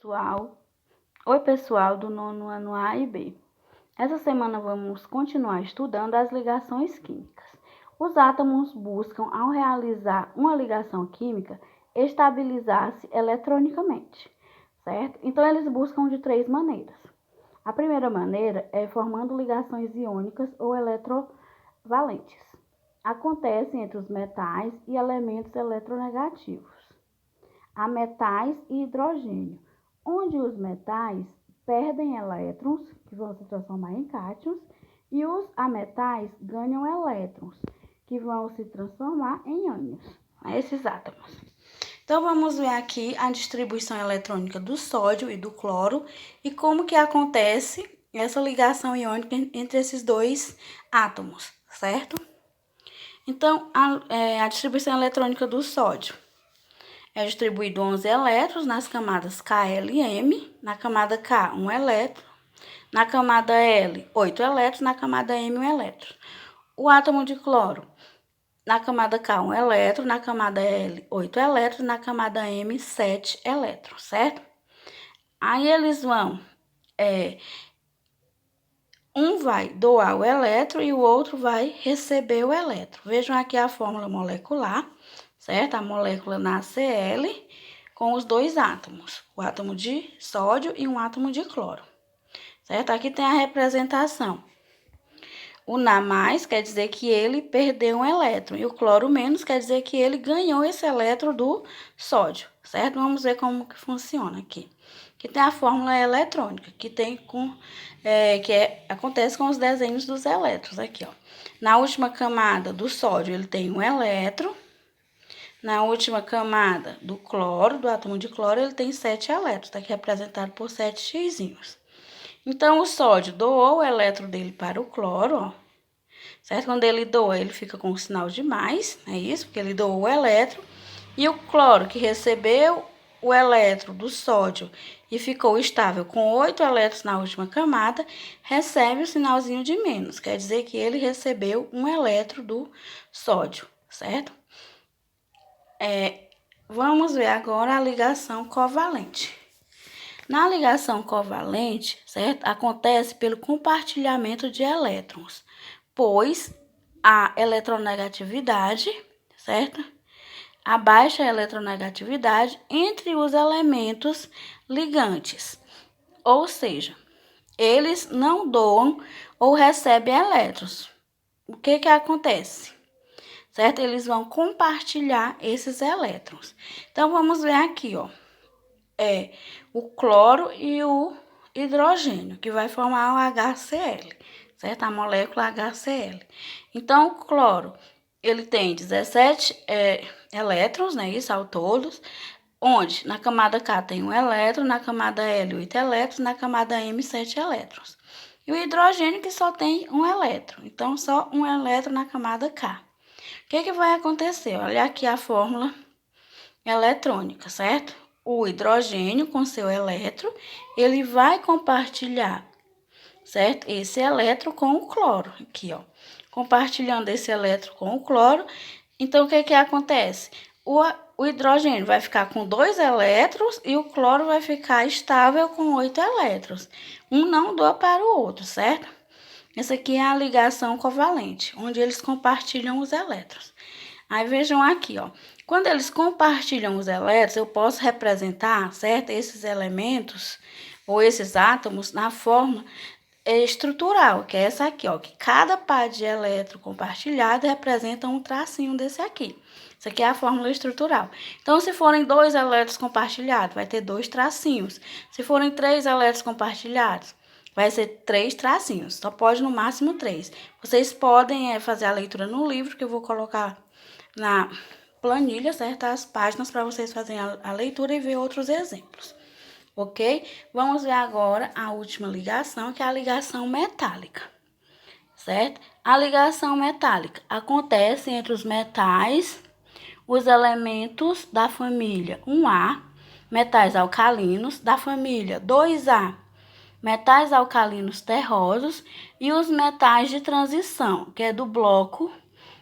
pessoal! Oi, pessoal do nono ano A e B. Essa semana vamos continuar estudando as ligações químicas. Os átomos buscam, ao realizar uma ligação química, estabilizar-se eletronicamente, certo? Então, eles buscam de três maneiras. A primeira maneira é formando ligações iônicas ou eletrovalentes. Acontece entre os metais e elementos eletronegativos. Há metais e hidrogênio, onde os metais perdem elétrons, que vão se transformar em cátions, e os ametais ganham elétrons, que vão se transformar em ânions, esses átomos. Então, vamos ver aqui a distribuição eletrônica do sódio e do cloro e como que acontece essa ligação iônica entre esses dois átomos, certo? Então, a distribuição eletrônica do sódio é distribuído 11 elétrons nas camadas Kl e M, na camada K, 1 elétron, na camada L, 8 elétrons, na camada M, 1 elétron. O átomo de cloro, na camada K, 1 elétron, na camada L, 8 elétrons, na camada M, 7 elétrons, certo? Aí eles vão, um vai doar o elétron e o outro vai receber o elétron. Vejam aqui a fórmula molecular, certo? A molécula na Cl com os dois átomos, o átomo de sódio e um átomo de cloro, certo? Aqui tem a representação. O Na mais quer dizer que ele perdeu um elétron e o cloro menos quer dizer que ele ganhou esse elétron do sódio, certo? Vamos ver como que funciona aqui. Aqui tem a fórmula eletrônica, que tem acontece com os desenhos dos elétrons aqui, ó. Na última camada do sódio, ele tem um elétron. Na última camada do cloro, do átomo de cloro, ele tem 7 elétrons, tá aqui representado por 7 xizinhos. Então, o sódio doou o elétron dele para o cloro, ó, certo? Quando ele doa, ele fica com o sinal de mais, é isso? Porque ele doou o elétron. E o cloro, que recebeu o elétron do sódio e ficou estável com 8 elétrons na última camada, recebe o sinalzinho de menos, quer dizer que ele recebeu um elétron do sódio, certo? Vamos ver agora a ligação covalente. Na ligação covalente, certo? Acontece pelo compartilhamento de elétrons, pois a eletronegatividade, certo? A baixa eletronegatividade entre os elementos ligantes, ou seja, eles não doam ou recebem elétrons. O que acontece? Certo? Eles vão compartilhar esses elétrons. Então, vamos ver aqui, ó. O cloro e o hidrogênio, que vai formar o HCl, certo? A molécula HCl. Então, o cloro, ele tem 17 elétrons, né? Isso ao todos. Onde na camada K tem 1 elétron, na camada L 8 elétrons, na camada M 7 elétrons. E o hidrogênio que só tem 1 elétron, então só 1 elétron na camada K. O que vai acontecer? Olha aqui a fórmula eletrônica, certo? O hidrogênio com seu elétron, ele vai compartilhar, certo? Esse elétron com o cloro, aqui, ó. Compartilhando esse elétron com o cloro, então o que acontece? O hidrogênio vai ficar com 2 elétrons e o cloro vai ficar estável com 8 elétrons. Um não doa para o outro, certo? Essa aqui é a ligação covalente, onde eles compartilham os elétrons. Aí vejam aqui, ó. Quando eles compartilham os elétrons, eu posso representar, certo? Esses elementos ou esses átomos na forma estrutural, que é essa aqui, ó. Que cada par de elétron compartilhado representa um tracinho desse aqui. Isso aqui é a fórmula estrutural. Então, se forem 2 elétrons compartilhados, vai ter 2 tracinhos. Se forem 3 elétrons compartilhados, vai ser 3 tracinhos. Só pode no máximo 3. Vocês podem fazer a leitura no livro, que eu vou colocar na planilha, certo? As páginas para vocês fazerem a leitura e ver outros exemplos, ok? Vamos ver agora a última ligação, que é a ligação metálica, certo? A ligação metálica acontece entre os metais, os elementos da família 1A, metais alcalinos, da família 2A, metais alcalinos terrosos, e os metais de transição, que é do bloco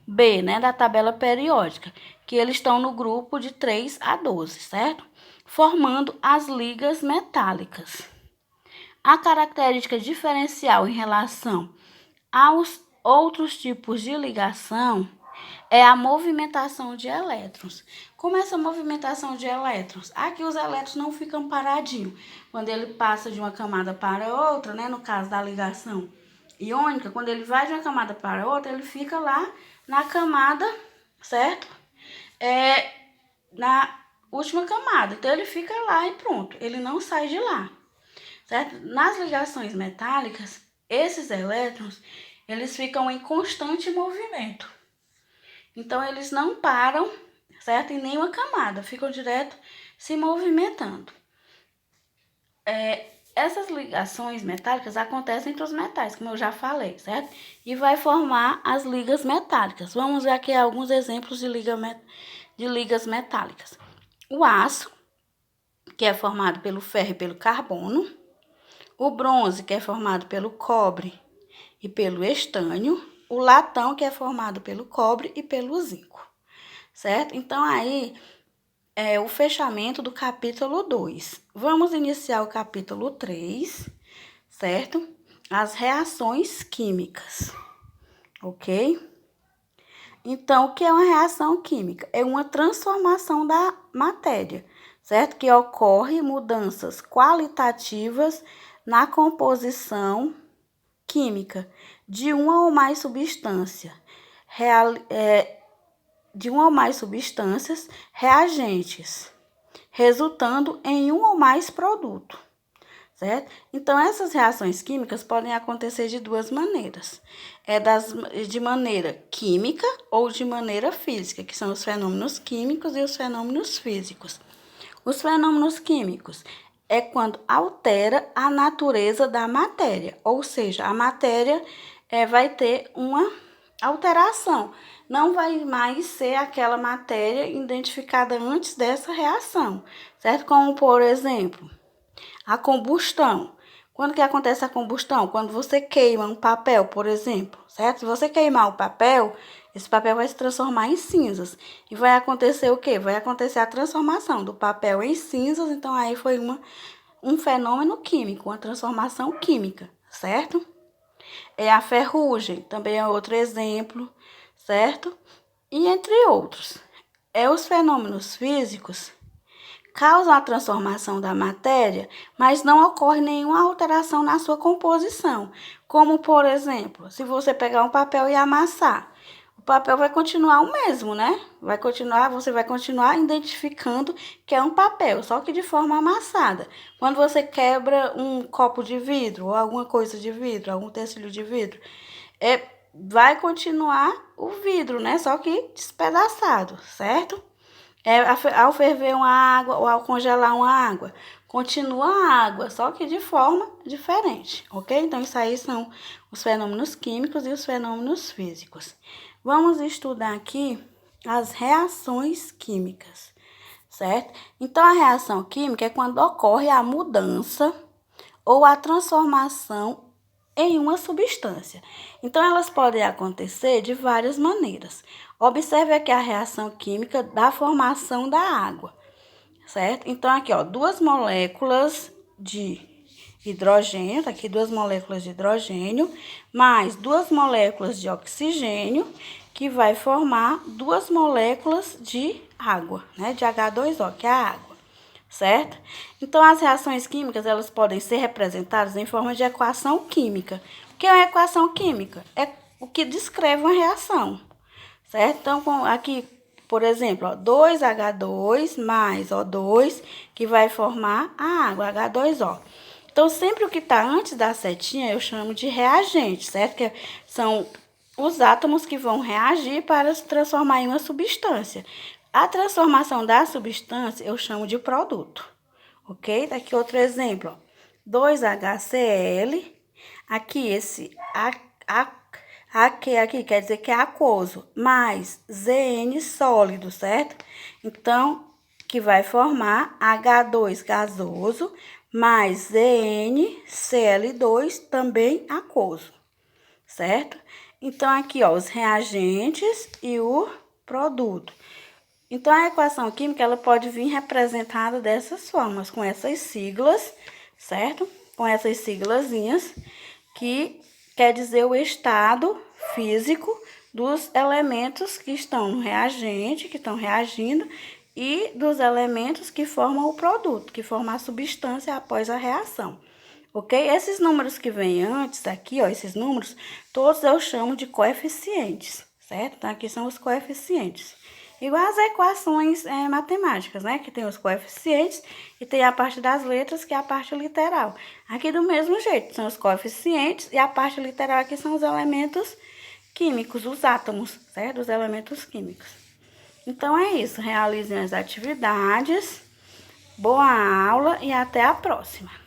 B, né, da tabela periódica, que eles estão no grupo de 3 a 12, certo? formando as ligas metálicas. A característica diferencial em relação aos outros tipos de ligação é a movimentação de elétrons. Como essa movimentação de elétrons? Aqui os elétrons não ficam paradinhos. Quando ele passa de uma camada para outra, né, no caso da ligação iônica, quando ele vai de uma camada para outra, ele fica lá na camada, certo? Na última camada. Então, ele fica lá e pronto. Ele não sai de lá, certo? Nas ligações metálicas, esses elétrons, eles ficam em constante movimento. Então, eles não param, certo? Em nenhuma camada, ficam direto se movimentando. Essas ligações metálicas acontecem entre os metais, como eu já falei, certo? E vai formar as ligas metálicas. Vamos ver aqui alguns exemplos de ligas metálicas. O aço, que é formado pelo ferro e pelo carbono. O bronze, que é formado pelo cobre e pelo estânio. O latão, que é formado pelo cobre e pelo zinco, certo? Então, aí é o fechamento do capítulo 2. Vamos iniciar o capítulo 3, certo? As reações químicas, ok? Então, o que é uma reação química? É uma transformação da matéria, certo? Que ocorre mudanças qualitativas na composição química de uma ou mais substâncias reagentes, resultando em um ou mais produtos, certo? Então, essas reações químicas podem acontecer de duas maneiras. De maneira química ou de maneira física, que são os fenômenos químicos e os fenômenos físicos. Os fenômenos químicos é quando altera a natureza da matéria, ou seja, a matéria vai ter uma alteração. Não vai mais ser aquela matéria identificada antes dessa reação, certo? Como, por exemplo, a combustão. Quando que acontece a combustão? Quando você queima um papel, por exemplo, certo? Se você queimar o papel, esse papel vai se transformar em cinzas. E vai acontecer o quê? Vai acontecer a transformação do papel em cinzas. Então, aí foi um fenômeno químico, uma transformação química, certo? A ferrugem, também é outro exemplo, certo? E entre outros. Os fenômenos físicos causam a transformação da matéria, mas não ocorre nenhuma alteração na sua composição. Como, por exemplo, se você pegar um papel e amassar, o papel vai continuar o mesmo, né? Você vai continuar identificando que é um papel, só que de forma amassada. Quando você quebra um copo de vidro ou alguma coisa de vidro, algum utensílio de vidro, vai continuar o vidro, né? Só que despedaçado, certo? Ao ferver uma água ou ao congelar uma água, continua a água, só que de forma diferente, ok? Então, isso aí são os fenômenos químicos e os fenômenos físicos. Vamos estudar aqui as reações químicas, certo? Então, a reação química é quando ocorre a mudança ou a transformação em uma substância. Então, elas podem acontecer de várias maneiras. Observe aqui a reação química da formação da água, certo? Então, aqui, ó, duas moléculas de hidrogênio, tá aqui duas moléculas de hidrogênio, mais duas moléculas de oxigênio, que vai formar duas moléculas de água, né? De H2O, que é a água, certo? Então, as reações químicas, elas podem ser representadas em forma de equação química. O que é uma equação química? É o que descreve uma reação, certo? Então, aqui, por exemplo, ó, 2H2 mais O2, que vai formar a água, H2O. Então, sempre o que está antes da setinha eu chamo de reagente, certo? Que são os átomos que vão reagir para se transformar em uma substância. A transformação da substância eu chamo de produto, ok? Tá aqui outro exemplo, ó. 2HCl, aqui esse aqui quer dizer que é aquoso, mais Zn sólido, certo? Então, que vai formar H2 gasoso, mais ZnCl2, também aquoso, certo? Então, aqui, ó, os reagentes e o produto. Então, a equação química, ela pode vir representada dessas formas, com essas siglas, certo? Com essas siglazinhas, que quer dizer o estado físico dos elementos que estão no reagente, que estão reagindo, e dos elementos que formam o produto, que formam a substância após a reação. Ok? Esses números que vêm antes aqui, ó, esses números, todos eu chamo de coeficientes, certo? Então, aqui são os coeficientes. Igual as equações matemáticas, né? Que tem os coeficientes e tem a parte das letras, que é a parte literal. Aqui do mesmo jeito, são os coeficientes e a parte literal aqui são os elementos químicos, os átomos, certo? Os elementos químicos. Então, é isso. Realizem as atividades. Boa aula e até a próxima.